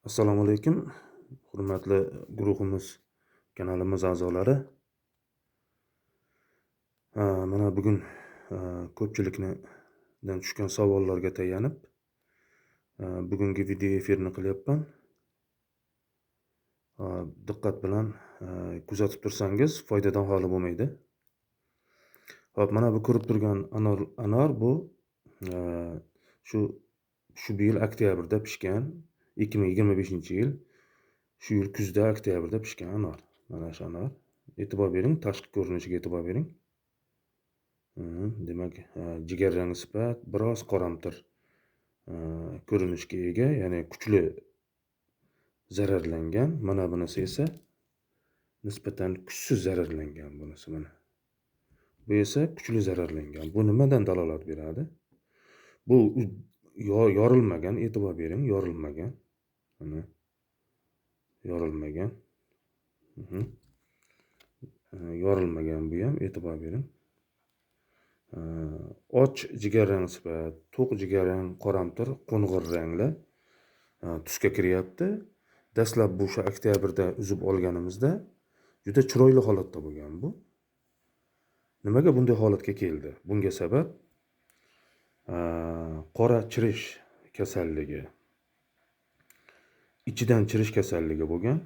Assalomu alaykum, hurmatli guruhimiz, kanalimiz a'zolari. Mana bugun ko'pchilikdan tushgan savollarga tayanib, bugungi video efirni qilyapman. Diqqat bilan kuzatib tursangiz, foydadan xoli bo'lmaydi. Hop, mana bu ko'rib turgan anor bu shu yil oktyabrda pishgan, 2025-yil shu yil kuzda oktyabrda pishgan anor. Mana shu anor. E'tibor bering, tashqi ko'rinishiga e'tibor bering. Demak, jigarrang sifat, biroz qoramtir ko'rinishga ega, ya'ni kuchli zararlangan. Mana bunisi esa nisbatan kuchsiz zararlangan bunisi mana. Bu esa kuchli zararlangan. Bu nimadan dalolat beradi? Bu yorilmagan, e'tibor bering, yorilmagan. Mana yorilmagan. Yorilmagan bu ham, e'tibor bering. Och jigarrang sifat, to'q jigarrang qoramtir, qo'ng'ir rangli tusga kiryapti. Dastlab bu o'sha oktyabrda uzib olganimizda juda chiroyli holatda bo'lgan bu. Nimaga bunday holatga keldi? Bunga sabab qora chirish kasalligi. Ichidan chirish kasalligi bo'lgan,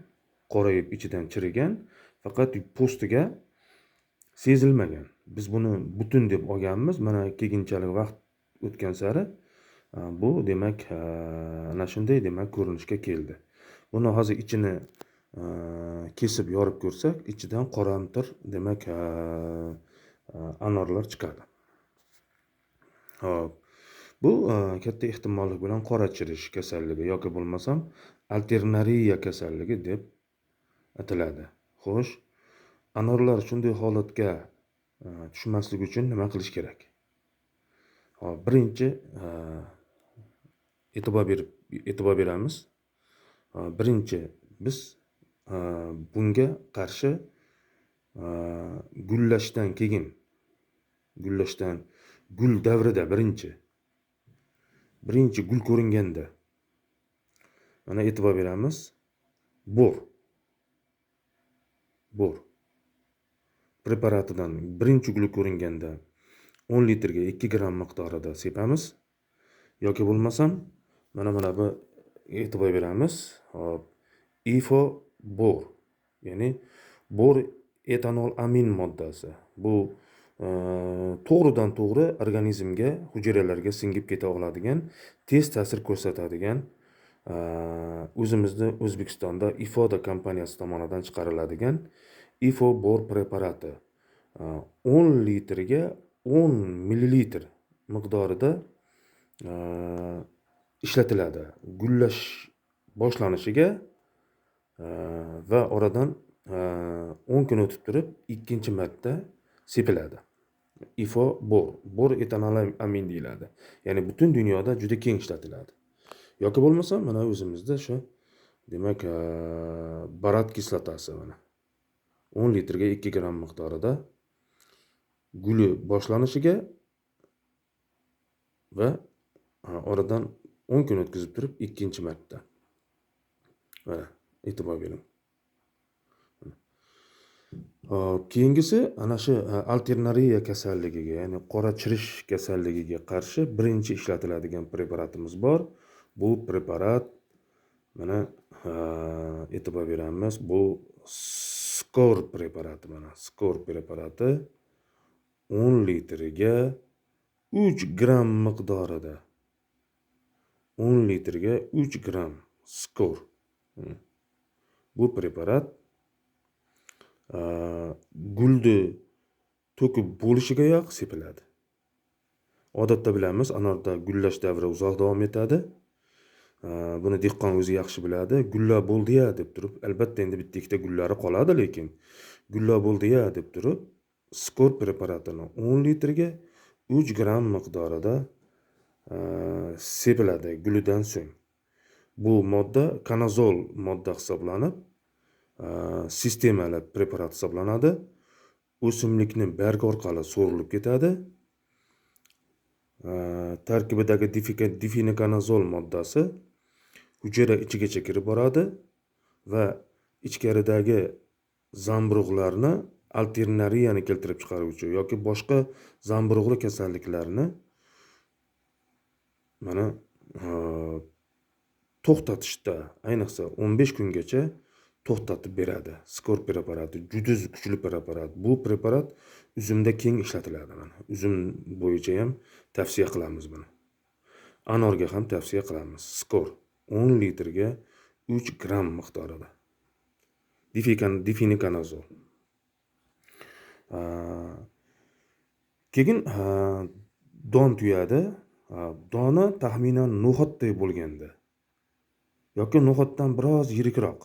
qorayib ichidan chirigan, faqat postiga sezilmagan. Biz buni butun deb olganmiz. Mana keyinchalik vaqt o'tgan sari bu demak ana shunday demak ko'rinishga keldi. Buni hozir ichini kesib yorib ko'rsak, ichidan qoramtir demak anorlar chiqadi. Hop. Bu katta ehtimollik bilan qora chirish kasalligi yoki bo'lmasam alternariya kasalligi deb ataladi. Xo'sh, anorlar shunday holatga tushmaslik uchun nima qilish kerak? Hop, birinchi e'tibor beramiz. Birinchi biz bunga qarshi gullashdan keyin, gul davrida birinchi gul ko'ringanda mana e'tibor beramiz. Bor preparatidan birinchi gul ko'ringanda 10 litrga 2 gram miqdorida sepamiz. Yoki bo'lmasam mana bu e'tibor beramiz. Hop, bor, ya'ni bor etanol amin moddasi. Bu to'g'ridan to'g'ri organizmga, hujayralarga singib keta oladigan, tez ta'sir ko'rsatadigan o'zimizda O'zbekistonda Ifoda kompaniyasi tomonidan chiqariladigan bor preparati 10 litrga 10 millilitr miqdorida ishlatiladi. Gullash boshlanishiga va oradan 10 kun o'tib turib ikkinchi marta sepiladi. Bor etanol amin deyiladi. Ya'ni butun dunyoda juda keng ishlatiladi. Yoki bo'lmasa mana o'zimizda shu demak barat kislotasi mana 10 litrga 2 gram miqdorida guli boshlanishiga va oradan 10 kun o'tkazib turib ikkinchi marta. Mana e'tibor bering. Keyingisi ana shu alternariya kasalligiga, ya'ni qora chirish kasalligiga qarshi birinchi ishlatiladigan preparatimiz bor. Bu preparat mana e'tibor beramiz. Bu Skor preparati mana. Skor preparati 10 litrga 3 gram miqdorida. 10 litrga 3 gram Skor. Bu preparat gulni to'kib bo'lishigayoq sepiladi. Odatda bilamiz, anorda gullash davri uzoq davom etadi. Buni dehqon o'zi yaxshi biladi. Gullar bo'ldi-ya deb turib, albatta endi bitta ikkita gullari qoladi, lekin gullar bo'ldi-ya deb turib, Skor preparatini 10 litrga 3 gram miqdorida sepiladi gulidan so'ng. Bu modda kanazol modda hisoblanib, sistemali preparat hisoblanadi. O'simlikni barg orqali so'rilib ketadi. Tarkibidagi difenikanazol moddasi hujayra ichigacha kirib boradi va ichkaridagi zamburug'larni alternariyani keltirib chiqaruvchi yoki boshqa zamburug'li kasalliklarni mana to'xtatishda, ayniqsa 15 kungacha to'xtatib beradi. Skor preparati juda kuchli preparat. Bu preparat uzumda keng ishlatiladi mana. Uzum bo'yicha ham tavsiya qilamiz buni. Anorga ham tavsiya qilamiz. Skor 10 litrga 3 gram miqdorida. Difenikanazol. Keyin don tuyadi. Doni taxminan no'xatday bo'lganda yoki no'xatdan biroz yirikroq,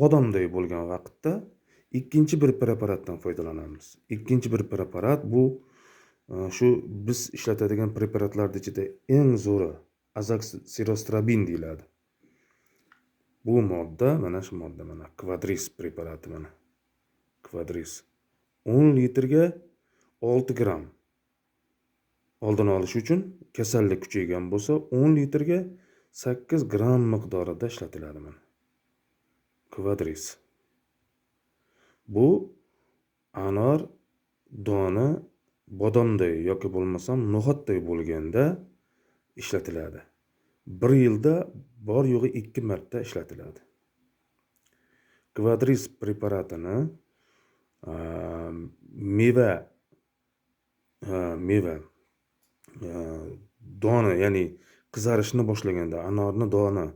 bodomday bo'lgan vaqtda ikkinchi bir preparatdan foydalanamiz. Ikkinchi bir preparat bu shu biz ishlatadigan preparatlar ichida eng zo'ri azoksirostirobin deyiladi. Bu modda mana shu modda mana Quadris preparati mana. Quadris 10 litrga 6 gram. Oldini olish uchun kasallik kuchaygan bo'lsa 10 litrga 8 gram miqdorida ishlatiladi mana. Quadris. Bu anor doni bodomday yoki bo'lmasam no'xatday bo'lganda ishlatiladi. 1 yilda bor yo'g'i 2 marta ishlatiladi. Quadris preparatini meva doni, ya'ni qizarishni boshlaganda anorni doni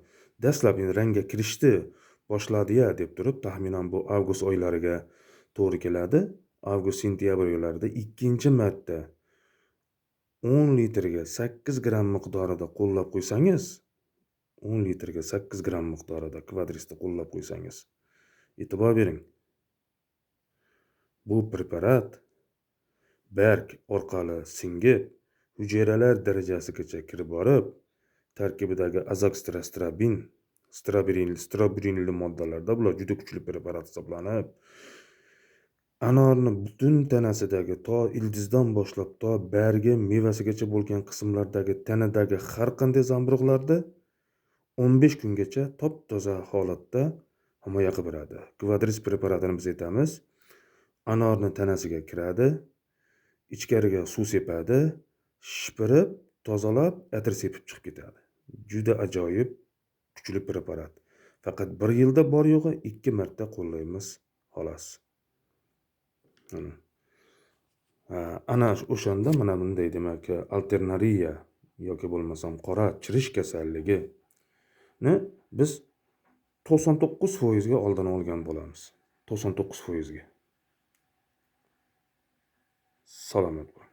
dastlab rangga kirishni boshladi-ya deb turib, taxminan bu avgust oylariga to'g'ri keladi. Avgust-sentyabr oylarida ikkinchi marta 10 litrga 8 gram miqdorida qo'llab qo'ysangiz, 10 litrga 8 gram miqdorida Quadrisni qo'llab qo'ysangiz, e'tibor bering. Bu preparat barg orqali singib, hujayralar darajasigacha kirib borib, tarkibidagi azoksirostirobin, strobirinli moddalarda bular juda kuchli preparat hisoblanib, anorni butun tanasidagi to ildizdan boshlab to bargi mevasigacha bo'lgan qismlardagi tanadagi har qanday zamburug'larda 15 kungacha top-toza holatda himoya qilib beradi. Quadris preparatini biz aytamiz, anorni tanasiga kiradi, ichkariga suv sepadi, shipirib, tozalab, atir sepib chiqib ketadi. Juda ajoyib, kuchli preparat. Faqat 1 yilda bor yo'g'i 2 marta qo'llaymiz, xolos. Ana o'shanda mana bunday demak alternariya yoki bo'lmasam qora chirish kasalligini biz 99% ga oldini olgan bo'lamiz. 99% ga. Salomat bo'ling.